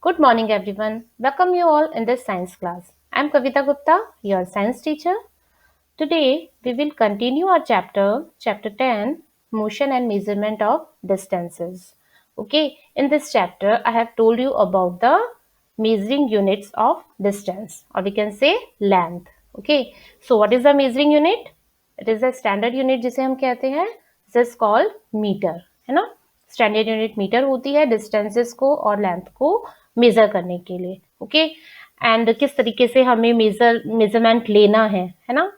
Good morning, everyone. Welcome you all in this science class. I'm Kavita Gupta, your science teacher. Today, we will continue our chapter 10, motion and measurement of distances. Okay, in this chapter, I have told you about the measuring units of distance, or we can say length. Okay, so what is the measuring unit? It is a standard unit जिसे हम कहते हैं, this is called meter, है ना? Standard unit metre होती है distances को और लेंथ को मेजर करने के लिए. ओके, एंड किस तरीके से हमें मेजरमेंट लेना है ना?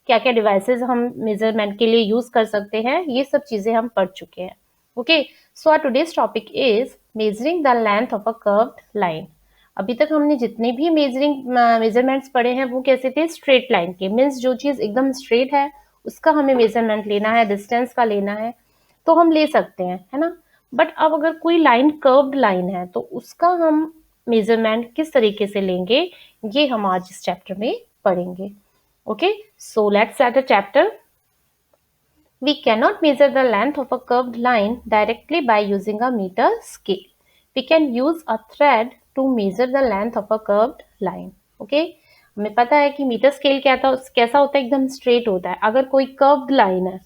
क्या क्या डिवाइसेस हम मेजरमेंट के लिए यूज कर सकते हैं, ये सब चीजें हम पढ़ चुके हैं. Okay, so our today's topic is measuring the length of a curved line. अभी तक हमने जितने भी मेजरमेंट्स पढ़े हैं वो कैसे थे? स्ट्रेट लाइन के. मीन्स जो चीज एकदम स्ट्रेट है उसका हमें मेजरमेंट लेना है, डिस्टेंस का लेना है तो हम ले सकते हैं, है ना? बट अब अगर कोई लाइन कर्व्ड लाइन है तो उसका हम मेजरमेंट किस तरीके से लेंगे, ये हम आज इस चैप्टर में पढ़ेंगे. Okay, so let's start the chapter. We cannot measure the length of a curved line directly by using a meter scale. We can use a thread to measure the length of a curved line. Okay, हमें पता है कि metre scale क्या था, कैसा होता है, एकदम स्ट्रेट होता है. अगर कोई कर्व्ड लाइन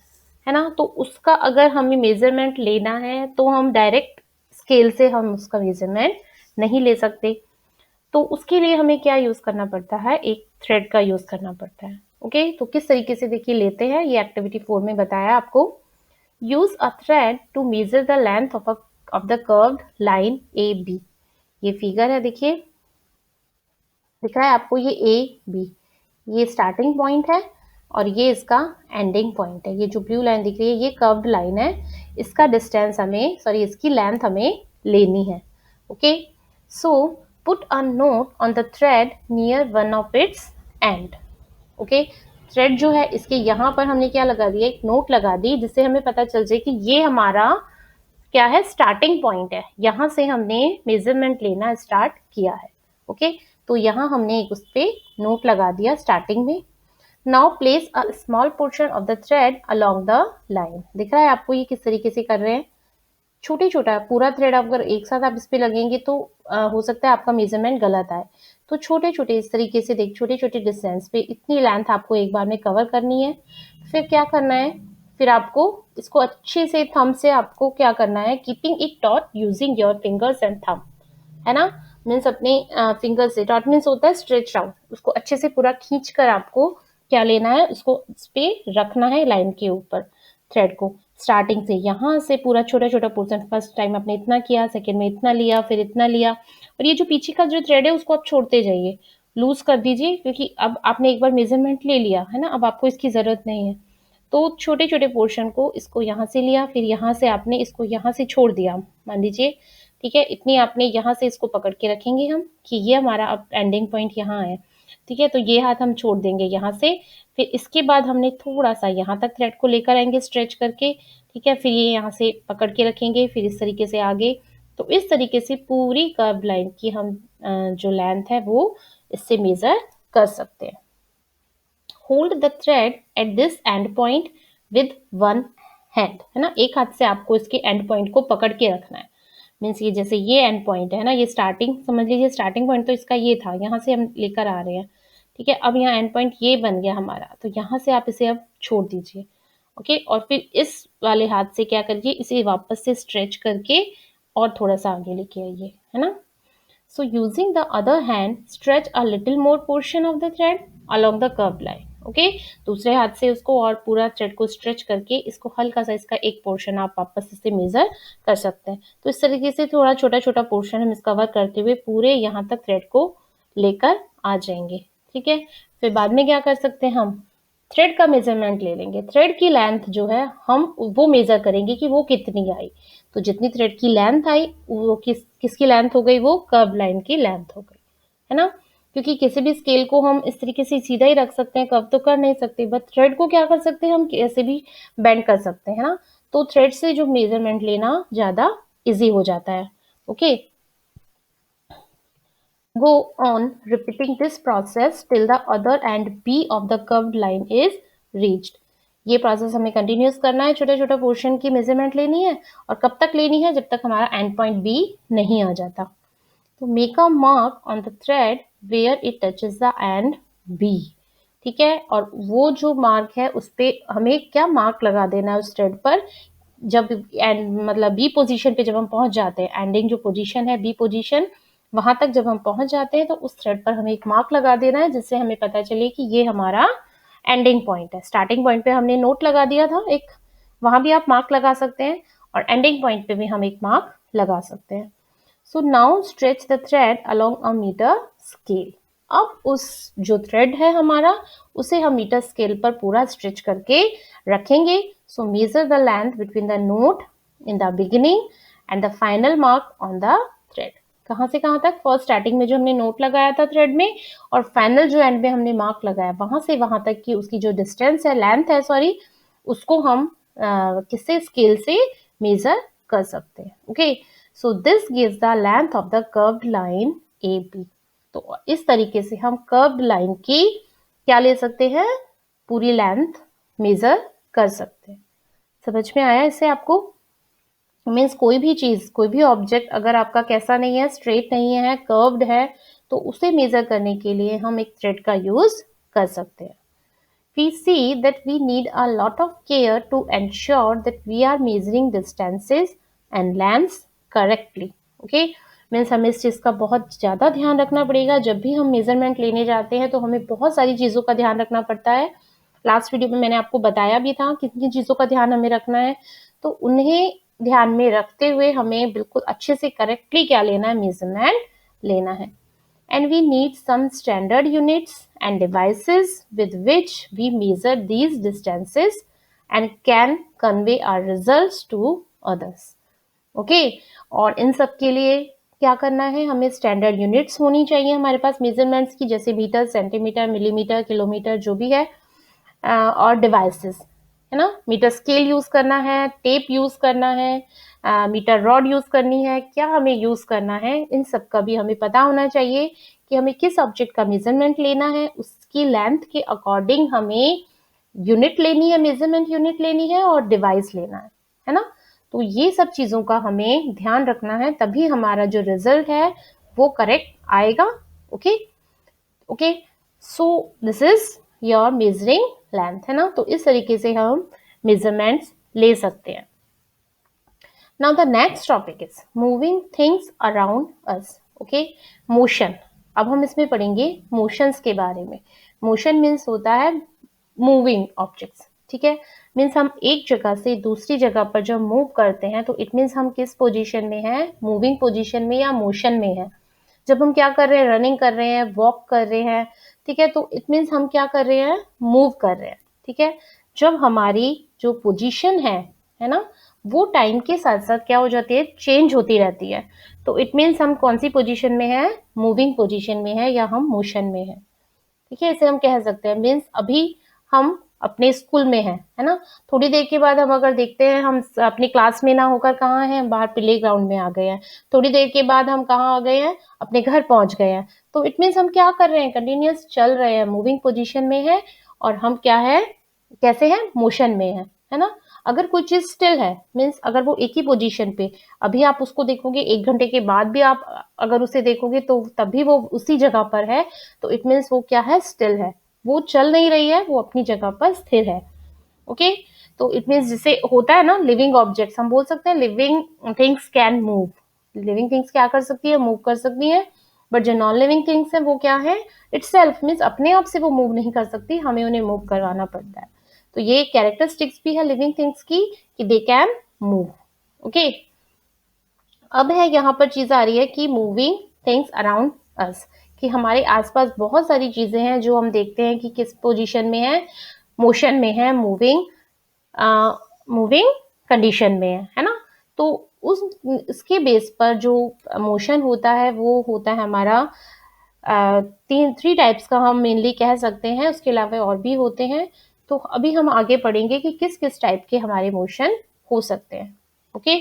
है ना, तो उसका अगर हमें मेजरमेंट लेना है तो हम डायरेक्ट स्केल से हम उसका मेजरमेंट नहीं ले सकते. तो उसके लिए हमें क्या यूज करना पड़ता है? एक थ्रेड का यूज करना पड़ता है. ओके, तो किस तरीके से देखिए लेते हैं, ये एक्टिविटी 4 में बताया आपको. Use a thread to measure the length of the curved line A B. ये फिगर है, देखिए दिख रहा है आपको, ये ए बी, ये स्टार्टिंग पॉइंट है और ये इसका एंडिंग पॉइंट है. ये जो ब्लू लाइन दिख रही है ये कर्व्ड लाइन है, इसका डिस्टेंस हमें, सॉरी इसकी लेंथ हमें लेनी है. Okay, so put a note on the thread near one of its end. Okay, thread जो है इसके यहाँ पर हमने क्या लगा दिया, एक नोट लगा दी जिससे हमें पता चल जाए कि ये हमारा क्या है, स्टार्टिंग पॉइंट है. यहाँ से हमने मेजरमेंट लेना स्टार्ट किया है. ओके, तो यहाँ हमने एक उस पे नोट लगा दिया स्टार्टिंग में. Now place a small portion of the thread along the line. दिख रहा है आपको ये किस तरीके से कर रहे हैं? छोटे छोटा पूरा थ्रेड अगर एक साथ आप इस पे लगेंगे तो हो सकता है आपका मेजरमेंट गलत आए. तो छोटे छोटे इस तरीके से देख, छोटे छोटे डिस्टेंस पे इतनी लेंथ आपको एक बार में कवर करनी है. फिर क्या करना है, फिर आपको इसको अच्छे से थंब से आपको क्या करना है, keeping it taught using your fingers and thumb, है ना? मीन्स अपने फिंगर से, डॉट मीन्स होता है स्ट्रेच आउट, उसको अच्छे से पूरा खींच कर आपको क्या लेना है, उसको इस पे रखना है लाइन के ऊपर थ्रेड को. स्टार्टिंग से यहाँ से पूरा छोटा छोटा पोर्शन, फर्स्ट टाइम आपने इतना किया, सेकेंड में इतना लिया, फिर इतना लिया, और ये जो पीछे का जो थ्रेड है उसको आप छोड़ते जाइए, लूज कर दीजिए, क्योंकि अब आपने एक बार मेजरमेंट ले लिया है ना, अब आपको इसकी जरूरत नहीं है. तो छोटे छोटे पोर्शन को, इसको यहाँ से लिया, फिर यहाँ से आपने इसको यहाँ से छोड़ दिया, मान लीजिए, ठीक है, इतनी आपने यहाँ से इसको पकड़ के रखेंगे हम कि ये हमारा अब एंडिंग पॉइंट यहाँ है. ठीक है, तो ये हाथ हम छोड़ देंगे यहाँ से. फिर इसके बाद हमने थोड़ा सा यहाँ तक थ्रेड को लेकर आएंगे स्ट्रेच करके. ठीक है, फिर ये यहाँ से पकड़ के रखेंगे, फिर इस तरीके से आगे. तो इस तरीके से पूरी कर्व लाइन की हम जो लेंथ है वो इससे मेजर कर सकते हैं. Hold the thread at this and point with one hand, है ना? एक हाथ से आपको इसके एंड पॉइंट को पकड़ के रखना है. मीन्स ये जैसे ये एंड पॉइंट है ना, ये स्टार्टिंग समझ लीजिए, स्टार्टिंग पॉइंट तो इसका ये था, यहाँ से हम लेकर आ रहे हैं. ठीक है, अब यहाँ एंड पॉइंट ये बन गया हमारा, तो यहाँ से आप इसे अब छोड़ दीजिए. ओके, और फिर इस वाले हाथ से क्या करिए, इसे वापस से स्ट्रेच करके और थोड़ा सा आगे लेके आइए, है ना? So using the other hand, stretch a little more portion of the thread along the curved line. Okay? दूसरे हाथ से उसको और पूरा थ्रेड को स्ट्रेच करके इसको हल्का सा इसका एक पोर्शन आप वापस से मेजर कर सकते हैं. तो इस तरीके से थोड़ा छोटा छोटा पोर्शन हम इस कवर करते हुए पूरे यहाँ तक थ्रेड को लेकर आ जाएंगे. ठीक है, फिर बाद में क्या कर सकते हैं, हम थ्रेड का मेजरमेंट ले लेंगे. थ्रेड की लेंथ जो है हम वो मेजर करेंगे कि वो कितनी आई. तो जितनी थ्रेड की लेंथ आई वो किसकी लेंथ हो गई, वो कर्व लाइन की लेंथ हो गई, है ना? क्योंकि किसी भी स्केल को हम इस तरीके से सीधा ही रख सकते हैं, कर्व तो कर नहीं सकते, बट थ्रेड को क्या कर सकते हैं, हम कैसे भी बेंड कर सकते हैं, है ना? तो थ्रेड से जो मेजरमेंट लेना ज्यादा इजी हो जाता है. Okay, go on repeating this process till the other end B of the curved line is reached. ये प्रोसेस हमें कंटिन्यूस करना है, छोटा छोटा पोर्शन की मेजरमेंट लेनी है, और कब तक लेनी है, जब तक हमारा एंड पॉइंट बी नहीं आ जाता. तो make a mark on the thread where it touches the end B, ठीक है। और वो जो मार्क है उस पे हमें क्या मार्क लगा देना है उस थ्रेड पर, जब एंड मतलब बी पोजीशन पे जब हम पहुंच जाते हैं, एंडिंग जो पोजीशन है बी पोजीशन, वहां तक जब हम पहुंच जाते हैं तो उस थ्रेड पर हमें एक मार्क लगा देना है, जिससे हमें पता चले कि ये हमारा एंडिंग पॉइंट है। स्टार्टिंग पॉइंट पे हमने नोट लगा दिया था एक, वहां भी आप मार्क लगा सकते हैं, और एंडिंग पॉइंट पे भी हम एक मार्क लगा सकते हैं। So now stretch the thread along a metre scale. अब उस जो थ्रेड है हमारा, उसे हम मीटर स्केल पर पूरा स्ट्रेच करके रखेंगे। So major the length between the note in the beginning and the final mark on the thread. कहाँ से कहाँ तक? फर्स्ट स्टार्टिंग में जो हमने नोट लगाया था थ्रेड में, और फाइनल जो एंड में हमने मार्क लगाया, वहां से वहां तक की उसकी जो डिस्टेंस है, लेंथ है सॉरी, उसको हम किससे? स्केल से मेजर कर सकते हैं। Okay, so this gives the length of the curved line A B. तो इस तरीके से हम कर्व्ड लाइन की क्या ले सकते हैं? पूरी लेंथ मेजर कर सकते हैं। समझ में आया इससे आपको? मीन्स कोई भी चीज, कोई भी ऑब्जेक्ट अगर आपका कैसा नहीं है, स्ट्रेट नहीं है, कर्व्ड है, तो उसे मेजर करने के लिए हम एक थ्रेड का यूज कर सकते हैं। We see that we need a lot of care to ensure that we are measuring distances and lengths correctly. Okay? Means हमें इस चीज़ का बहुत ज़्यादा ध्यान रखना पड़ेगा। जब भी हम मेजरमेंट लेने जाते हैं तो हमें बहुत सारी चीज़ों का ध्यान रखना पड़ता है। लास्ट वीडियो में मैंने आपको बताया भी था कितनी चीज़ों का ध्यान हमें रखना है, तो उन्हें ध्यान में रखते हुए हमें बिल्कुल अच्छे से करेक्टली क्या लेना है? मेजरमेंट लेना है। And we need some standard units and devices with which we measure these distances and can convey our results to others. Okay? और इन सब के लिए क्या करना है? हमें स्टैंडर्ड यूनिट्स होनी चाहिए हमारे पास मेजरमेंट्स की, जैसे मीटर, सेंटीमीटर, मिलीमीटर, किलोमीटर, जो भी है, और डिवाइसेस, है ना। मीटर स्केल यूज करना है, टेप यूज करना है, मीटर रॉड यूज करनी है, क्या हमें यूज करना है, इन सब का भी हमें पता होना चाहिए कि हमें किस ऑब्जेक्ट का मेजरमेंट लेना है, उसकी लेंथ के अकॉर्डिंग हमें यूनिट लेनी है, मेजरमेंट यूनिट लेनी है, और डिवाइस लेना है ना। तो ये सब चीजों का हमें ध्यान रखना है, तभी हमारा जो रिजल्ट है वो करेक्ट आएगा। Okay okay, so this is your measuring length, है ना। तो इस तरीके से हम मेजरमेंट्स ले सकते हैं। Now the next topic is moving things around us. Okay, motion. अब हम इसमें पढ़ेंगे मोशंस के बारे में। मोशन मीन्स होता है मूविंग ऑब्जेक्ट्स, ठीक है। मीन्स हम एक जगह से दूसरी जगह पर जब मूव करते हैं तो इट मीन्स हम किस पोजीशन में हैं? मूविंग पोजीशन में या मोशन में है। जब हम क्या कर रहे हैं? रनिंग कर रहे हैं, वॉक कर रहे हैं, ठीक है, तो इट मीन्स हम क्या कर रहे हैं? मूव कर रहे हैं, ठीक है। जब हमारी जो पोजीशन है ना, वो टाइम के साथ साथ क्या हो जाती है? चेंज होती रहती है। तो इट मीन्स हम कौन सी पोजीशन में है? मूविंग पोजीशन में है, या हम मोशन में है, ठीक है। इसे हम कह सकते हैं, मीन्स अभी हम अपने स्कूल में है ना, थोड़ी देर के बाद हम अगर देखते हैं हम अपनी क्लास में ना होकर कहाँ हैं? बाहर प्ले ग्राउंड में आ गए हैं। थोड़ी देर के बाद हम कहाँ आ गए हैं? अपने घर पहुंच गए हैं। तो इट मीन्स हम क्या कर रहे हैं? कंटिन्यूअस चल रहे हैं, मूविंग पोजीशन में है, और हम क्या है? कैसे हैं? मोशन में है ना। अगर कोई चीज स्टिल है, मीन्स अगर वो एक ही पोजीशन पे, अभी आप उसको देखोगे, 1 घंटे के बाद भी आप अगर उसे देखोगे तो तभी वो उसी जगह पर है, तो इट मीन्स वो क्या है? स्टिल है, वो चल नहीं रही है, वो अपनी जगह पर स्थिर है। ओके, तो इट मीन्स जिसे होता है ना लिविंग ऑब्जेक्ट्स, हम बोल सकते हैं living things can move. Living things क्या कर सकती है? मूव कर सकती है। बट जो नॉन लिविंग थिंग्स है वो क्या है? इटसेल्फ मीन्स अपने आप से वो मूव नहीं कर सकती, हमें उन्हें मूव करवाना पड़ता है। तो ये कैरेक्टरिस्टिक्स भी है लिविंग थिंग्स की कि दे कैन मूव। ओके, अब है यहाँ पर चीज आ रही है कि मूविंग थिंग्स अराउंड अस, कि हमारे आसपास बहुत सारी चीजें हैं जो हम देखते हैं कि किस पोजीशन में है? मोशन में है, मूविंग मूविंग कंडीशन में है ना। तो उस इसके बेस पर जो मोशन होता है वो होता है हमारा थ्री टाइप्स का, हम मेनली कह सकते हैं, उसके अलावा और भी होते हैं। तो अभी हम आगे पढ़ेंगे कि किस किस टाइप के हमारे मोशन हो सकते हैं। Okay,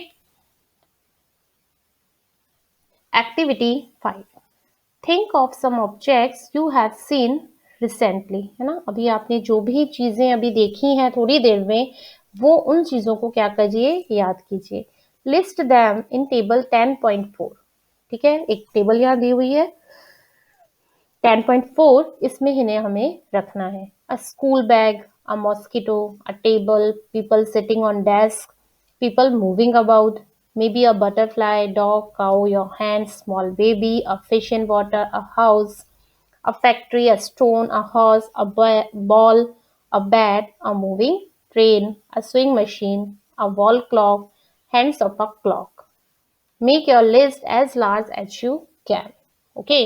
activity 5, think of some objects you have seen recently, है ना। अभी आपने जो भी चीजें अभी देखी हैं थोड़ी देर में, वो उन चीजों को क्या कीजिए? याद कीजिए। लिस्ट दैम इन टेबल 10.4, ठीक है, एक टेबल यहाँ दी हुई है 10.4, इसमें इन्हें हमें रखना है। अ school bag, a mosquito, a table, people sitting on desk, people moving about, maybe a butterfly, dog, cow, your hand, small baby, a fish in water, a house, a factory, a stone, a horse, a ball, a bat, a moving train, a swing machine, a wall clock, hands of a clock. Make your list as large as you can. Okay,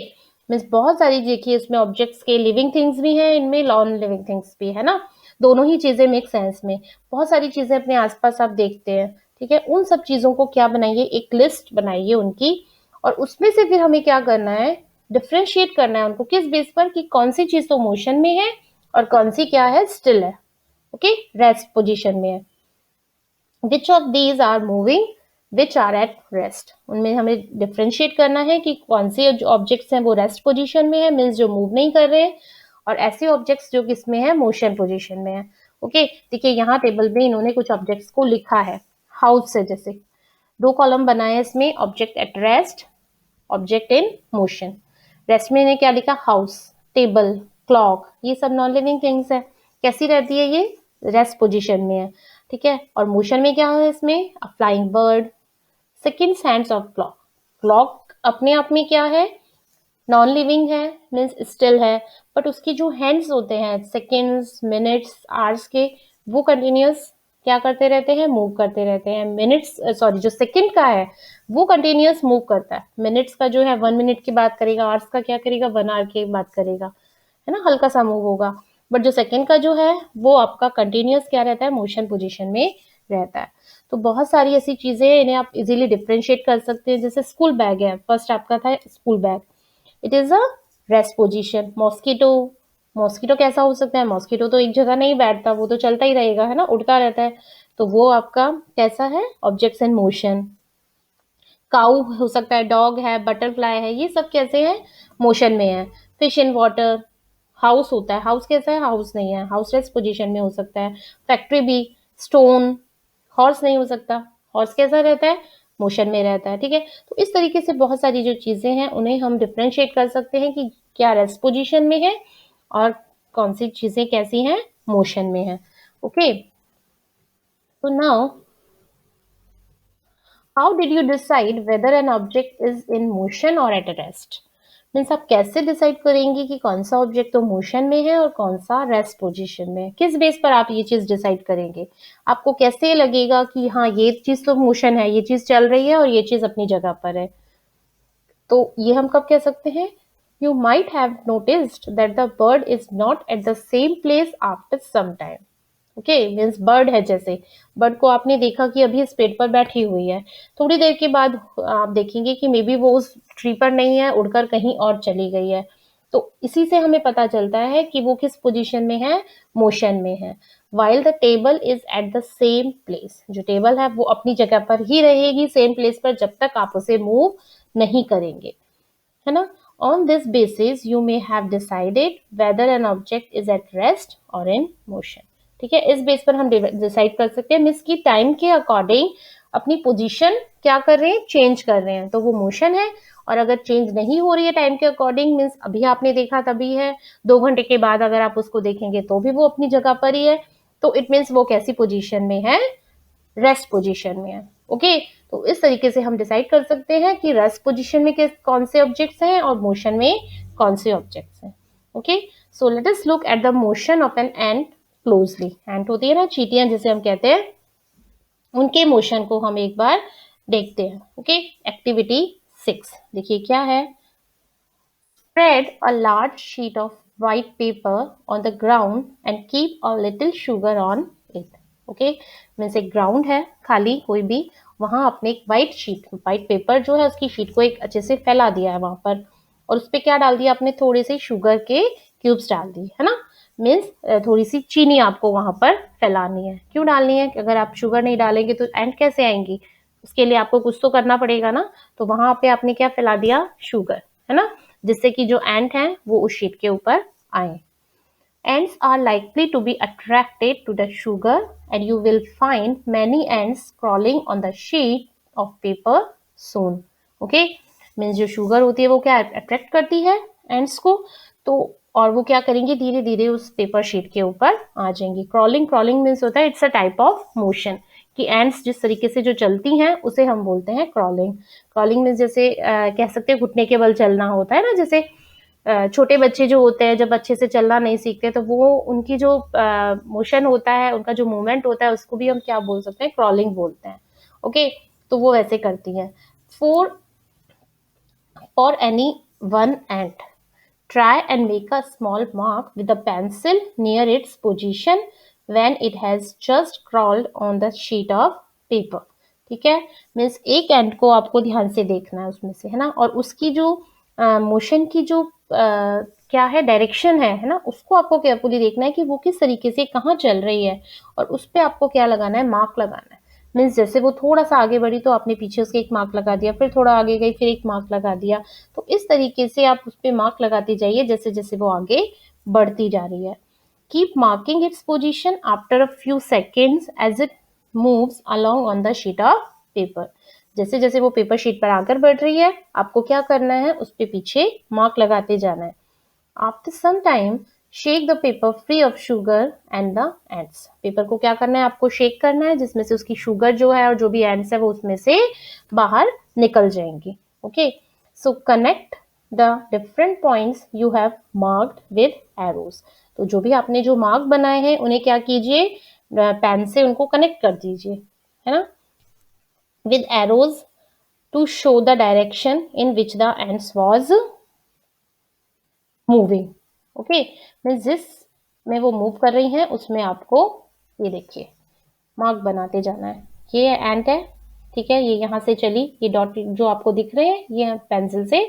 means बहुत सारी देखिए इसमें objects के living things भी हैं, इनमें non living things भी है ना, दोनों ही चीजें मेक सेंस में। बहुत सारी चीजें अपने आसपास आप देखते हैं, ठीक है, उन सब चीजों को क्या बनाइए, एक लिस्ट बनाइए उनकी, और उसमें से फिर हमें क्या करना है, डिफ्रेंशिएट करना है उनको, किस बेस पर कि कौन सी चीज तो मोशन में है और कौन सी क्या है, स्टिल है, ओके, रेस्ट पोजिशन में है। Which of these are moving, which are at rest, उनमें हमें डिफ्रेंशिएट करना है कि कौन से जो ऑब्जेक्ट्स हैं वो रेस्ट पोजीशन में है, मीन्स जो मूव नहीं कर रहे हैं, और ऐसे ऑब्जेक्ट्स जो किसमें है, मोशन पोजीशन में है। ओके, देखिए यहाँ टेबल में इन्होंने कुछ ऑब्जेक्ट्स को लिखा है हाउस से, जैसे दो कॉलम बनाए हैं इसमें, object at rest, object in motion. Rest में इन्हें क्या लिखा, हाउस, टेबल, क्लॉक, ये सब नॉन लिविंग थिंग्स है, कैसी रहती है ये, रेस्ट पोजीशन में है, ठीक है। और मोशन में क्या है इसमें, a flying bird, second hands of clock, clock अपने आप में क्या है, नॉन लिविंग है, मीन्स स्टिल है, बट उसकी जो हैंड्स होते हैं सेकेंड्स, मिनट्स, आवर्स के, वो कंटिन्यूस क्या करते रहते हैं, मूव करते रहते हैं। मिनट्स सॉरी, जो सेकंड का है वो कंटिन्यूस मूव करता है, मिनट्स का जो है 1 मिनट की बात करेगा, आवर्स का क्या करेगा, 1 आवर की बात करेगा, है ना, हल्का सा मूव होगा। बट जो सेकंड का जो है वो आपका कंटिन्यूस क्या रहता है, मोशन पोजीशन में रहता है। तो बहुत सारी ऐसी चीजें हैं, इन्हें आप इजीली डिफरेंशिएट कर सकते हैं। जैसे स्कूल बैग है, फर्स्ट आपका था school bag, it is a rest position. Mosquito, mosquito कैसा हो सकता है, मॉस्किटो तो एक जगह नहीं बैठता, वो तो चलता ही रहेगा, है ना, उड़ता रहता है, तो वो आपका कैसा है, ऑब्जेक्ट्स इन मोशन। काऊ हो सकता है, डॉग है, बटरफ्लाई है, ये सब कैसे हैं, मोशन में है। फिश इन वाटर, हाउस होता है, हाउस कैसा है, हाउस नहीं है, हाउस रेस्ट पोजीशन में हो सकता है। फैक्ट्री भी, स्टोन, हॉर्स नहीं हो सकता, हॉर्स कैसा रहता है, मोशन में रहता है, ठीक है। तो इस तरीके से बहुत सारी जो चीजें हैं उन्हें हम डिफ्रेंशिएट कर सकते हैं कि क्या रेस्ट पोजीशन में है और कौन सी चीजें कैसी हैं, मोशन में है। ओके, तो now how did you decide whether an object is in motion और एट रेस्ट, मीन्स आप कैसे डिसाइड करेंगे कि कौन सा ऑब्जेक्ट तो मोशन में है और कौन सा रेस्ट पोजीशन में है, किस बेस पर आप ये चीज डिसाइड करेंगे, आपको कैसे लगेगा कि हाँ ये चीज तो मोशन है, ये चीज चल रही है और ये चीज अपनी जगह पर है। तो ये हम कब कह सकते हैं, you might have noticed that the bird is not at the same place after some time. Okay, means bird है, जैसे बर्ड को आपने देखा कि अभी इस पेड़ पर बैठी हुई है, थोड़ी देर के बाद आप देखेंगे कि मे बी वो उस ट्री पर नहीं है, उड़कर कहीं और चली गई है। तो इसी से हमें पता चलता है कि वो किस पोजीशन में है, मोशन में है। While the table is eight the same place, जो टेबल है वो अपनी जगह पर ही रहेगी, सेम प्लेस पर, जब तक आप उसे मूव नहीं करेंगे, है ना। On this basis you may have decided weather an object is at rest और इन मोशन। ठीक है, इस बेस पर हम डिसाइड कर सकते हैं, मीन्स की टाइम के अकॉर्डिंग अपनी पोजीशन क्या कर रहे हैं, चेंज कर रहे हैं, तो वो मोशन है। और अगर चेंज नहीं हो रही है टाइम के अकॉर्डिंग, मीन्स अभी आपने देखा तभी है, 2 घंटे के बाद अगर आप उसको देखेंगे तो भी वो अपनी जगह पर ही है, तो इट मीन्स वो कैसी पोजीशन में है, रेस्ट पोजीशन में है। ओके, तो इस तरीके से हम डिसाइड कर सकते हैं कि रेस्ट पोजीशन में किस कौन से ऑब्जेक्ट्स हैं और मोशन में कौन से ऑब्जेक्ट्स हैं। Okay, so let us look at the motion of an ant closely. Ant होती है ना, चींटियां जिसे हम कहते हैं, उनके मोशन को हम एक बार देखते हैं। ओके, एक्टिविटी 6 देखिए क्या है। Spread a large sheet of white paper on the ground and keep a little sugar on it. Okay, means एक ग्राउंड है खाली कोई भी, वहां आपने एक व्हाइट शीट, व्हाइट पेपर जो है उसकी शीट को एक अच्छे से फैला दिया है वहां पर, और उस पर क्या डाल दिया आपने, थोड़े से शुगर के क्यूब्स डाल दिए, है ना। मीन्स थोड़ी सी चीनी आपको वहां पर फैलानी है। क्यों डालनी है, अगर आप शुगर नहीं डालेंगे तो एंट कैसे आएंगी, उसके लिए आपको कुछ तो करना पड़ेगा ना। तो वहां पे आपने क्या फैला दिया, शुगर, है ना, जिससे कि जो एंट हैं वो उस शीट के ऊपर आए। Ants are likely to be attracted to the sugar and you will find many ants crawling on the sheet of paper soon. Okay, means जो शुगर होती है वो क्या अट्रैक्ट करती है एंड्स को, तो और वो क्या करेंगी, धीरे धीरे उस पेपर शीट के ऊपर आ जाएंगी। क्रॉलिंग मीन्स होता है it's a type of motion, कि एंड्स जिस तरीके से जो चलती हैं उसे हम बोलते हैं क्रॉलिंग मीन्स जैसे कह सकते हैं घुटने के बल चलना होता है ना, जैसे छोटे बच्चे जो होते हैं जब अच्छे से चलना नहीं सीखते तो वो उनकी जो मोशन होता है, उनका जो मूवमेंट होता है, उसको भी हम क्या बोल सकते हैं, क्रॉलिंग बोलते हैं। ओके, तो वो वैसे करती हैं। Four for any one and, try and make a small mark with a pencil near its position when it has just crawled on the sheet of paper। ठीक है, मीन्स एक एंड को आपको ध्यान से देखना है उसमें से, है ना, और उसकी जो मोशन की जो क्या है डायरेक्शन है ना, उसको आपको केयरफुली देखना है कि वो किस तरीके से कहाँ चल रही है, और उस पर आपको क्या लगाना है, मार्क लगाना है। मीन्स जैसे वो थोड़ा सा आगे बढ़ी तो आपने पीछे उसके एक मार्क लगा दिया, फिर थोड़ा आगे गई फिर एक मार्क लगा दिया। तो इस तरीके से आप उस पर मार्क लगाते जाइए जैसे जैसे वो आगे बढ़ती जा रही है। Keep marking its position after a few seconds as it moves along on the sheet of paper. जैसे जैसे वो पेपर शीट पर आकर बढ़ रही है, आपको क्या करना है, उस पे पीछे मार्क लगाते जाना है। After some time shake the paper free of sugar and the ants. Paper को क्या करना है, आपको शेक करना है जिसमें से उसकी शुगर जो है और जो भी एंड्स है वो उसमें से बाहर निकल जाएंगी। Okay, so connect the different points you have marked with arrows. तो जो भी आपने जो मार्क बनाए हैं उन्हें क्या कीजिए, पेन से उनको कनेक्ट कर दीजिए, है ना, with arrows to show the direction in which the ants was moving. Okay, means जिस में वो मूव कर रही हैं उसमें आपको ये देखिए मार्क बनाते जाना है। ये एंट है, ठीक है, ये यहाँ से चली, ये डॉट जो आपको दिख रहे हैं ये पेंसिल से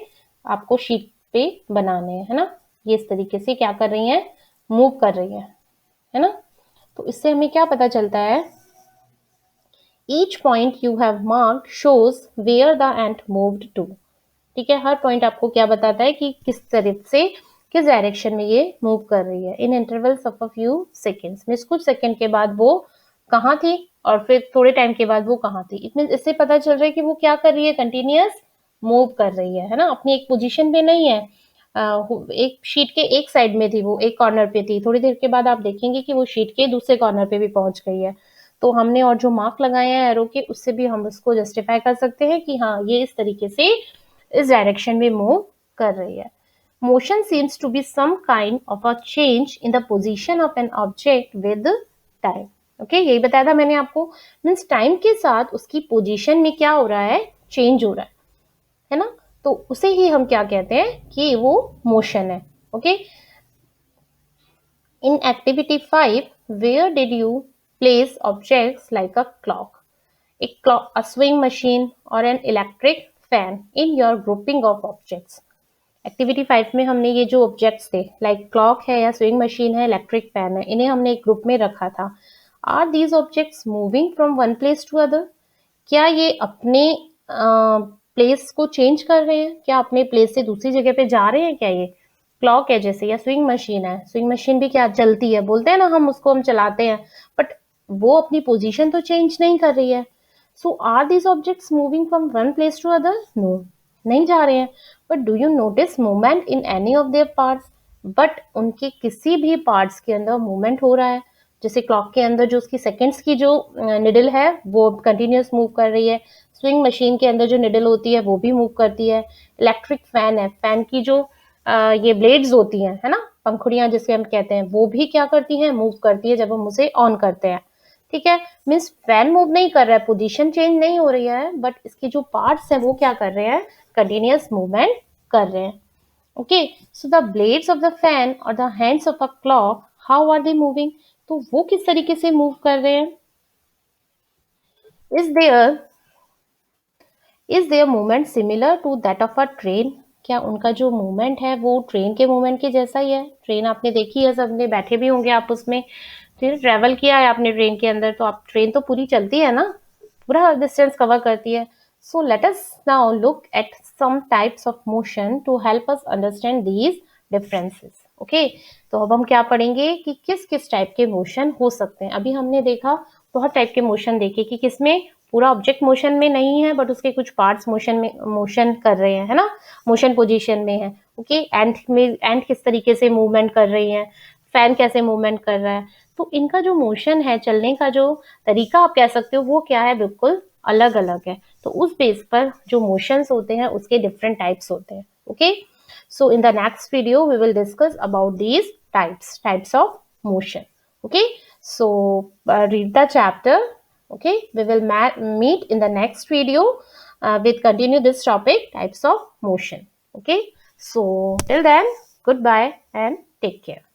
आपको शीट पे बनाने हैं, है ना। ये इस तरीके से क्या कर रही हैं, मूव कर रही है ना। तो इससे हमें क्या पता चलता है, each point you have marked shows where the ant moved to. ठीक है, हर पॉइंट आपको क्या बताता है कि किस तरफ से, किस डायरेक्शन में ये मूव कर रही है। In intervals of a few seconds, means कुछ सेकंड के बाद वो कहाँ थी और फिर थोड़े टाइम के बाद वो कहाँ थी। इट मीन्स इससे पता चल रहा है कि वो क्या कर रही है, कंटिन्यूअस मूव कर रही है ना, अपनी एक पोजीशन पे नहीं है। एक शीट के एक साइड में थी, वो एक कॉर्नर पे थी, थोड़ी देर के बाद आप देखेंगे कि वो शीट के दूसरे कॉर्नर पे भी पहुंच गई है। तो हमने और जो मार्क लगाए हैं एरो के, उससे भी हम उसको जस्टिफाई कर सकते हैं कि हाँ ये इस तरीके से इस डायरेक्शन में मूव कर रही है। Motion seems to be some kind of a change in the position of an object with time. Okay, यही बताया था मैंने आपको, मीन्स टाइम के साथ उसकी पोजीशन में क्या हो रहा है, चेंज हो रहा है ना। तो उसे ही हम क्या कहते हैं कि वो मोशन है। Okay, in activity 5 where did you place objects like a clock, a swing machine or an electric fan in your grouping of objects। Activity 5 में हमने ये जो ऑब्जेक्ट्स थे, लाइक क्लॉक है या स्विंग मशीन है, इलेक्ट्रिक फैन है, इन्हें हमने एक ग्रुप में रखा था। Are these objects moving from one place to other, क्या ये अपने प्लेस को चेंज कर रहे हैं, क्या अपने प्लेस से दूसरी जगह पे जा रहे हैं क्या, ये क्लॉक है जैसे, या स्विंग मशीन है। स्विंग मशीन भी क्या चलती है, बोलते हैं ना हम उसको, हम चलाते हैं, बट वो अपनी पोजीशन तो चेंज नहीं कर रही है। So are these objects moving from one place to other, no, नहीं जा रहे हैं। But do you notice movement in any of their parts, but उनके किसी भी पार्ट्स के अंदर मूवमेंट हो रहा है। जैसे क्लॉक के अंदर जो उसकी सेकेंड्स की जो निडल है वो कंटिन्यूस मूव कर रही है, स्विंग मशीन के अंदर जो निडल होती है वो भी मूव करती है, इलेक्ट्रिक फैन है, फैन की जो ये ब्लेड्स होती हैं, है ना, पंखुड़ियां जिसे हम कहते हैं, वो भी क्या करती हैं, मूव करती है जब हम उसे ऑन करते हैं। ठीक है, मीन्स फैन मूव नहीं कर रहा है, पोजीशन चेंज नहीं हो रही है, बट इसके जो पार्ट्स हैं वो क्या कर रहे हैं, कंटिन्यूअस मूवमेंट कर रहे हैं। Okay, so the blades of the fan और the hands of a clock, how are they moving, तो वो किस तरीके से मूव कर रहे हैं। Is there movement similar to that of a train, क्या उनका जो मूवमेंट है वो ट्रेन के मूवमेंट के जैसा ही है। ट्रेन आपने देखी है, सबने बैठे भी होंगे आप उसमें, फिर ट्रेवल किया है आपने ट्रेन के अंदर, तो आप ट्रेन तो पूरी चलती है ना, पूरा डिस्टेंस कवर करती है। So let us now look at some types of motion to help us understand these differences. Okay, तो अब हम क्या पढ़ेंगे कि किस किस टाइप के मोशन हो सकते हैं। अभी हमने देखा बहुत टाइप के मोशन देखे कि किसमें पूरा ऑब्जेक्ट मोशन में नहीं है बट उसके कुछ पार्ट्स मोशन कर रहे हैं, है ना, मोशन पोजीशन में है। ओके, एंट किस तरीके से मूवमेंट कर रही है, फैन कैसे मूवमेंट कर रहा है, तो इनका जो मोशन है, चलने का जो तरीका आप कह सकते हो, वो क्या है, बिल्कुल अलग अलग है। तो उस बेस पर जो मोशंस होते हैं उसके डिफरेंट टाइप्स होते हैं। Okay, so in the next video we will discuss about these types of motion. Okay, so read the chapter. Okay, we will meet in the next video with continue this topic, types of motion. Okay, so till then, goodbye and take care.